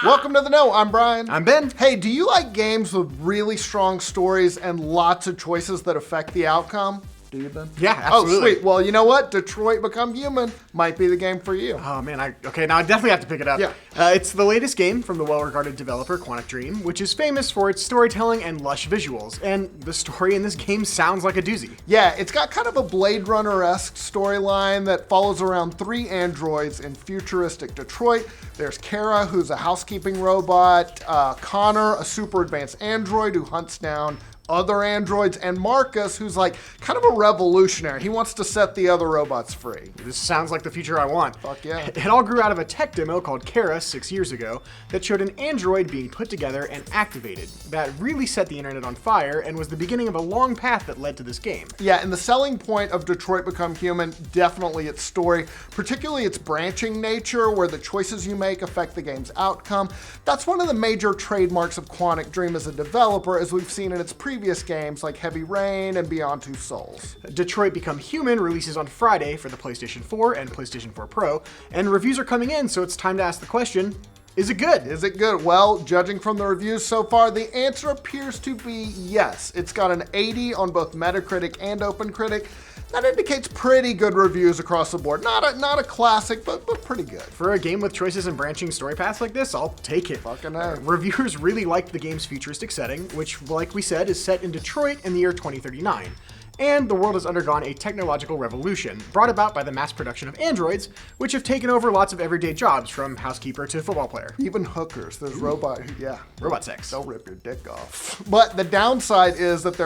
Welcome to The Know. I'm Brian. I'm Ben. Hey, do you like games with really strong stories and lots of choices that affect the outcome? Do you, Ben? Yeah, absolutely. Oh, sweet. Well, you know what? Detroit Become Human might be the game for you. Oh, man. Now I definitely have to pick it up. Yeah. It's the latest game from the well-regarded developer Quantic Dream, which is famous for its storytelling and lush visuals. And the story in this game sounds like a doozy. Yeah, it's got kind of a Blade Runner-esque storyline that follows around 3 androids in futuristic Detroit. There's Kara, who's a housekeeping robot, Connor, a super advanced android who hunts down other androids, and Marcus, who's like kind of a revolutionary. He wants to set the other robots free. This sounds like the future I want. Fuck yeah. It all grew out of a tech demo called Kara 6 years ago that showed an android being put together and activated. That really set the internet on fire and was the beginning of a long path that led to this game. Yeah, and the selling point of Detroit Become Human, definitely its story, particularly its branching nature, where the choices you make affect the game's outcome. That's one of the major trademarks of Quantic Dream as a developer, as we've seen in its previous games like Heavy Rain and Beyond Two Souls. Detroit Become Human releases on Friday for the PlayStation 4 and PlayStation 4 Pro, and reviews are coming in, so it's time to ask the question, is it good? Is it good? Well, judging from the reviews so far, the answer appears to be yes. It's got an 80 on both Metacritic and OpenCritic. That indicates pretty good reviews across the board. Not a classic, but pretty good. For a game with choices and branching story paths like this, I'll take it. Fucking A. Reviewers really liked the game's futuristic setting, which, like we said, is set in Detroit in the year 2039. And the world has undergone a technological revolution, brought about by the mass production of androids, which have taken over lots of everyday jobs, from housekeeper to football player. Even hookers. There's robot sex. They'll rip your dick off. But the downside is that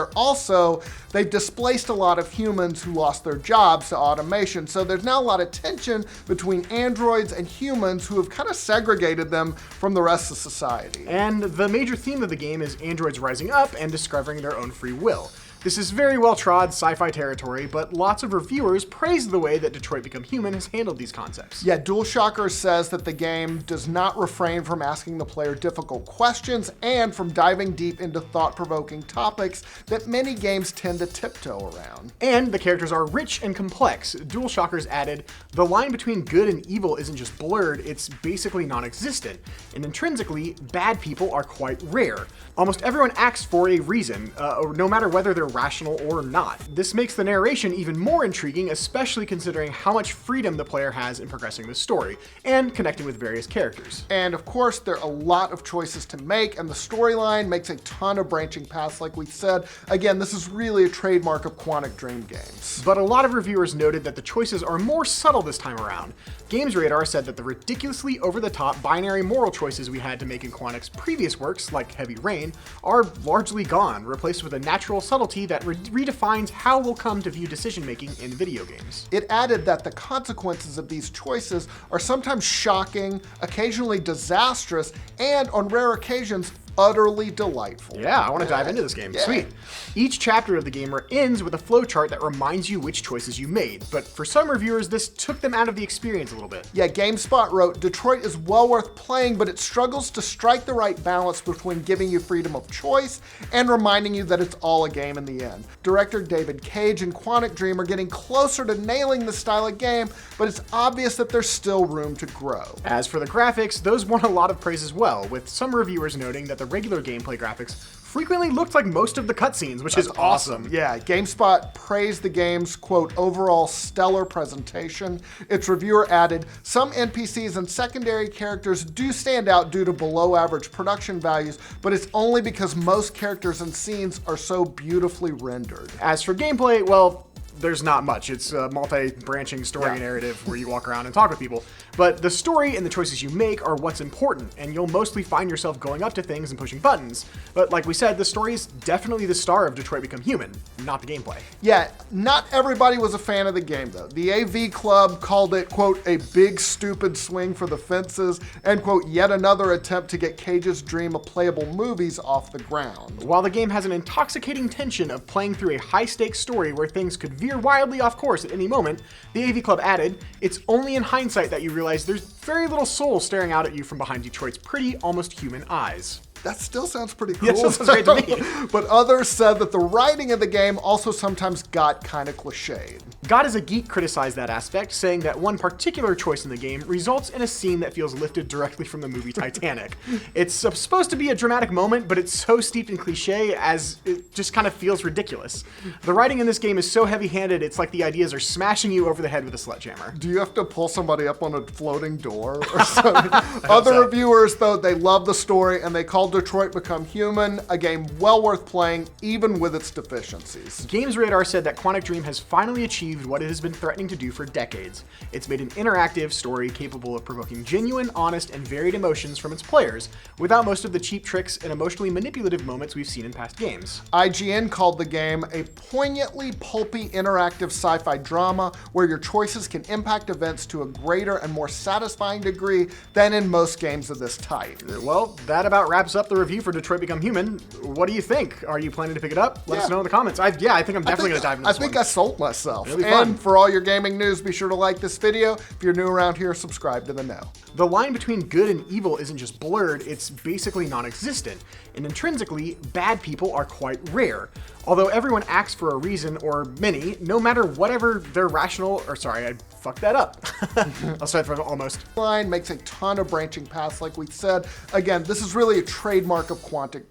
they've displaced a lot of humans who lost their jobs to automation. So there's now a lot of tension between androids and humans who have kind of segregated them from the rest of society. And the major theme of the game is androids rising up and discovering their own free will. This is very well-trod sci-fi territory, but lots of reviewers praise the way that Detroit Become Human has handled these concepts. Yeah, DualShocker says that the game does not refrain from asking the player difficult questions and from diving deep into thought-provoking topics that many games tend to tiptoe around. And the characters are rich and complex. DualShockers added, the line between good and evil isn't just blurred, it's basically non-existent. And intrinsically, bad people are quite rare. Almost everyone acts for a reason, no matter whether they're rational or not. This makes the narration even more intriguing, especially considering how much freedom the player has in progressing the story and connecting with various characters. And of course, there are a lot of choices to make, and the storyline makes a ton of branching paths, like we said. Again, this is really a trademark of Quantic Dream games. But a lot of reviewers noted that the choices are more subtle this time around. GamesRadar said that the ridiculously over-the-top binary moral choices we had to make in Quantic's previous works, like Heavy Rain, are largely gone, replaced with a natural subtlety that redefines how we'll come to view decision-making in video games. It added that the consequences of these choices are sometimes shocking, occasionally disastrous, and on rare occasions, utterly delightful. Yeah, I want to dive into this game. Yeah. Sweet. Each chapter of the game ends with a flowchart that reminds you which choices you made, but for some reviewers, this took them out of the experience a little bit. Yeah, GameSpot wrote, Detroit is well worth playing, but it struggles to strike the right balance between giving you freedom of choice and reminding you that it's all a game in the end. Director David Cage and Quantic Dream are getting closer to nailing the style of game, but it's obvious that there's still room to grow. As for the graphics, those won a lot of praise as well, with some reviewers noting that the regular gameplay graphics frequently looked like most of the cutscenes, which is awesome. Yeah, GameSpot praised the game's, quote, overall stellar presentation. Its reviewer added, some NPCs and secondary characters do stand out due to below average production values, but it's only because most characters and scenes are so beautifully rendered. As for gameplay, well, there's not much. It's a multi-branching story narrative where you walk around and talk with people. But the story and the choices you make are what's important, and you'll mostly find yourself going up to things and pushing buttons. But like we said, the story is definitely the star of Detroit Become Human, not the gameplay. Yeah, not everybody was a fan of the game, though. The AV Club called it, quote, a big stupid swing for the fences, and, quote, yet another attempt to get Cage's dream of playable movies off the ground. While the game has an intoxicating tension of playing through a high-stakes story where things could veer wildly off course at any moment, the AV Club added, it's only in hindsight that you realize there's very little soul staring out at you from behind Detroit's pretty, almost human eyes. That still sounds pretty cool. Yeah, that sounds great to me. But others said that the writing of the game also sometimes got kind of cliched. God is a Geek criticized that aspect, saying that one particular choice in the game results in a scene that feels lifted directly from the movie Titanic. It's supposed to be a dramatic moment, but it's so steeped in cliche as it just kind of feels ridiculous. The writing in this game is so heavy-handed, it's like the ideas are smashing you over the head with a sledgehammer. Do you have to pull somebody up on a floating door or something? Other reviewers, though, they love the story and they call Detroit Become Human a game well worth playing, even with its deficiencies. Games Radar said that Quantic Dream has finally achieved what it has been threatening to do for decades. It's made an interactive story capable of provoking genuine, honest, and varied emotions from its players, without most of the cheap tricks and emotionally manipulative moments we've seen in past games. IGN called the game a poignantly pulpy interactive sci-fi drama where your choices can impact events to a greater and more satisfying degree than in most games of this type. Well, that about wraps up the review for Detroit Become Human. What do you think? Are you planning to pick it up? Let us know in the comments. I think I'm definitely going to dive into this I think one. I sold myself. It'll be And fun. for all your gaming news, be sure to like this video. If you're new around here, subscribe to the know. The line between good and evil isn't just blurred, it's basically non-existent. And intrinsically, bad people are quite rare. Although everyone acts for a reason, or many, no matter whatever their rational, or sorry, I fucked that up. I'll start from almost. Line makes a ton of branching paths, like we said. Again, this is really a trademark of Quantic